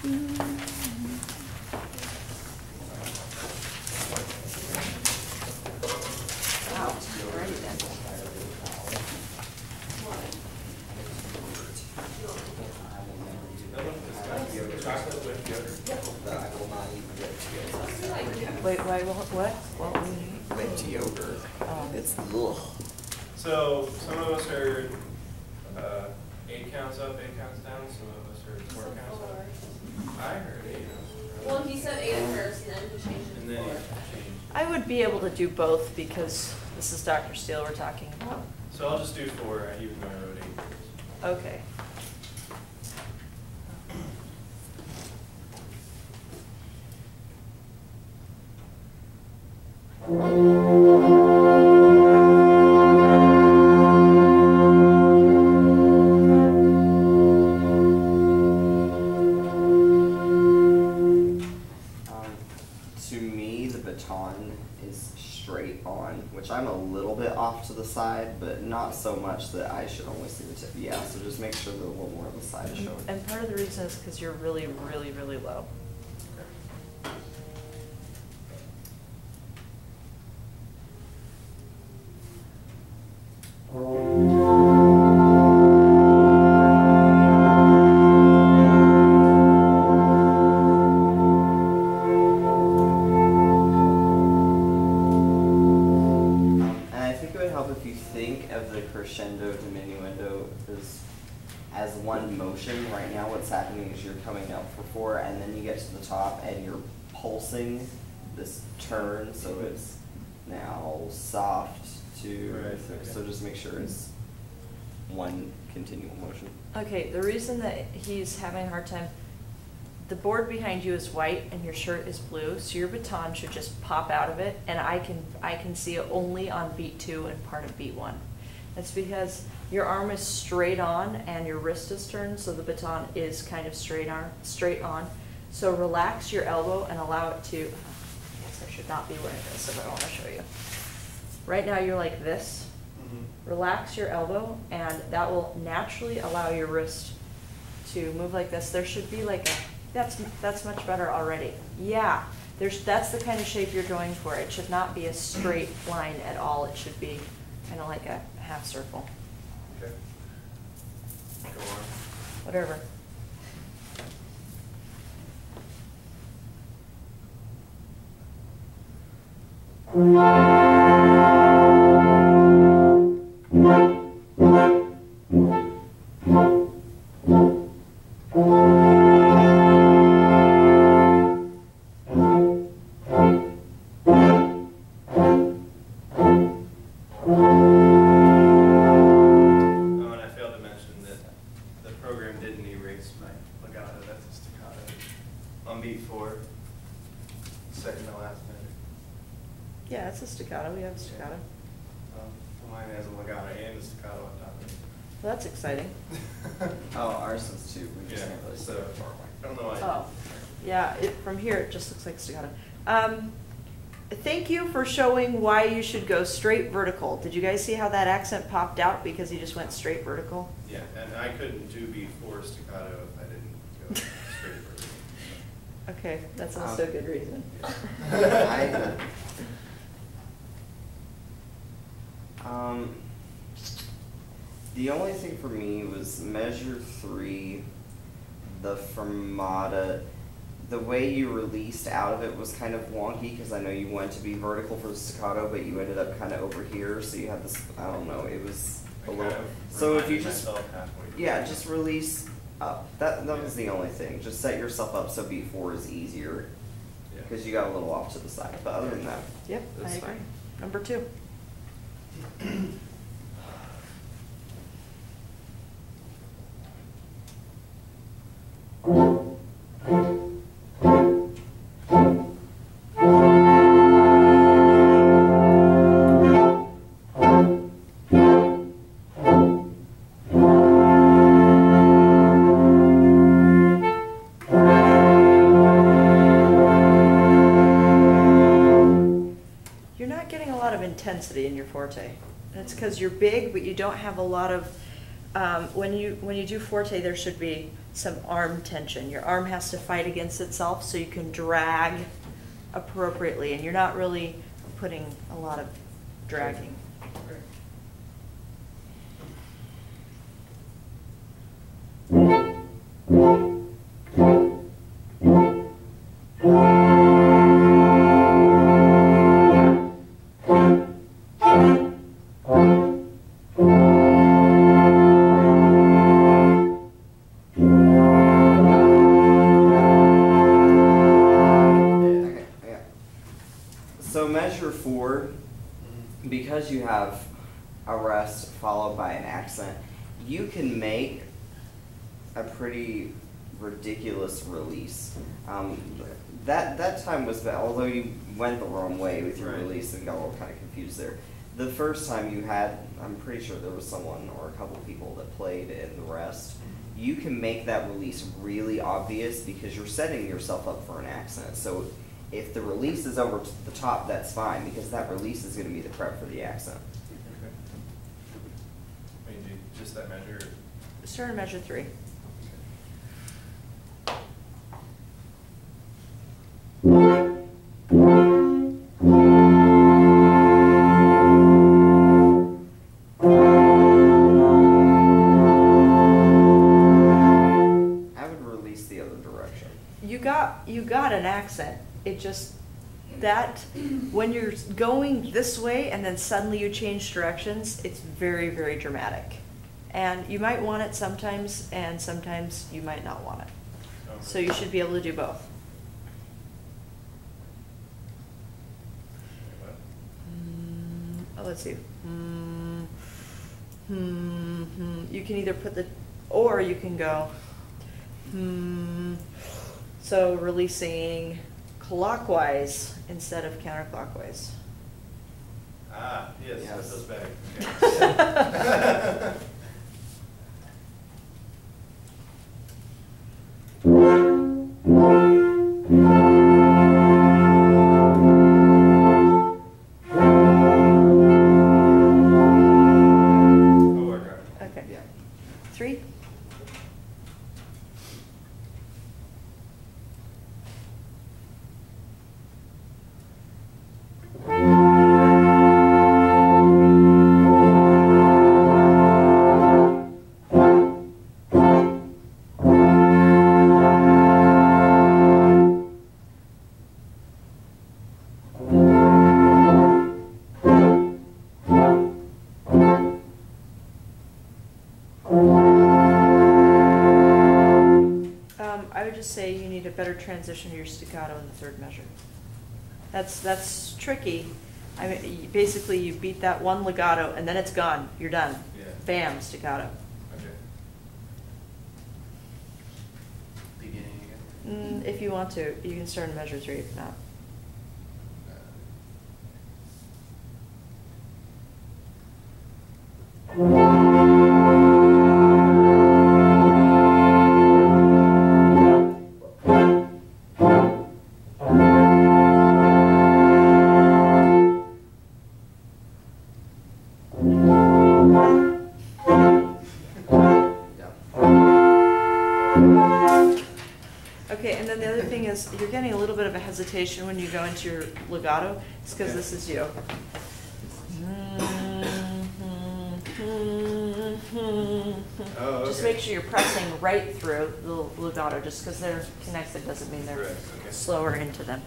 Wow, alrighty then. Wait, what? What we need? With yogurt. It's ugh. So some of us are 8 counts up, 8 counts down. Some of us are 4 counts up. I heard 8. Well, he said 8 at first, and then he changed it And to then 4. he changed. I would be able to do both because this is Dr. Steele we're talking about. So I'll just do 4, even though I wrote 8. Okay. To me, the baton is straight on, which I'm a little bit off to the side, but not so much that I should only see the tip. Yeah, so just make sure that a little more of the side is showing. And part of the reason is because you're really, really, really low. And I think it would help if you think of the crescendo diminuendo as one motion. Right now what's happening is you're coming up for 4 and then you get to the top and you're pulsing this turn, so it's now soft to, Right, okay. so just make sure it's one continual motion. Okay, the reason that he's having a hard time, the board behind you is white and your shirt is blue, so your baton should just pop out of it, and I can see it only on beat 2 and part of beat 1. That's because your arm is straight on and your wrist is turned, so the baton is kind of straight on. So relax your elbow and allow it to, I guess I should not be wearing this if I want to show you. Right now you're like this. Relax your elbow, and that will naturally allow your wrist to move like this. There should be like a, that's much better already. Yeah, that's the kind of shape you're going for. It should not be a straight line at all. It should be kind of like a half circle. Okay. Go on. Whatever. Oh, and I failed to mention that the program didn't erase my legato. That's a staccato. On beat 4, second to last measure. Yeah, it's a staccato. We have a staccato. Mine has a legato and a staccato on top of it. Well, that's exciting. Oh, ours is too. We just Yeah, can't really see so it far away. I don't know why. Oh, yeah, from here it just looks like staccato. Thank you for showing why you should go straight vertical. Did you guys see how that accent popped out because you just went straight vertical? Yeah, and I couldn't do beat 4 staccato if I didn't go straight vertical. Okay, that's also a good reason. The only thing for me was measure 3, the fermata. The way you released out of it was kind of wonky because I know you went to be vertical for the staccato, but you ended up kind of over here, so you had this, I don't know, it was a little. So if you just, yeah, just release up. That was the only thing. Just set yourself up so beat 4 is easier because you got a little off to the side. But other than that, Yep, I that's agree. fine. Number 2. You're not getting a lot of intensity in your forte. And it's because you're big, but you don't have a lot of when you do forte, there should be some arm tension. Your arm has to fight against itself so you can drag appropriately, and you're not really putting a lot of dragging. Okay, yeah. So measure 4, because you have a rest followed by an accent, you can make a pretty ridiculous release. That time was bad, although you went the wrong way with your Right. release and got all kind of confused there. The first time you had, I'm pretty sure there was someone or a couple people that played in the rest. You can make that release really obvious because you're setting yourself up for an accent. So if the release is over to the top, that's fine because that release is going to be the prep for the accent. Okay. I mean, just that measure. Start at measure 3. I would release the other direction. You got an accent. It just, that, when you're going this way and then suddenly you change directions, it's very, very dramatic. And you might want it sometimes, and sometimes you might not want it. Okay. So you should be able to do both. Let's see. You can either put the, or you can go, so releasing clockwise instead of counterclockwise. Ah, yes, that Yes. feels better. Okay. I'll work on it. Okay. Yeah. 3? I would just say you need a better transition to your staccato in the third measure. That's tricky. I mean, basically you beat that one legato and then it's gone. You're done. Yeah. Bam, staccato. Okay. Beginning again. If you want to, you can start in measure 3 if not. Okay, and then the other thing is you're getting a little bit of a hesitation when you go into your legato. It's because this is you. Oh, Just okay. make sure you're pressing right through the legato. Just because they're connected doesn't mean they're Right, okay. slower into them.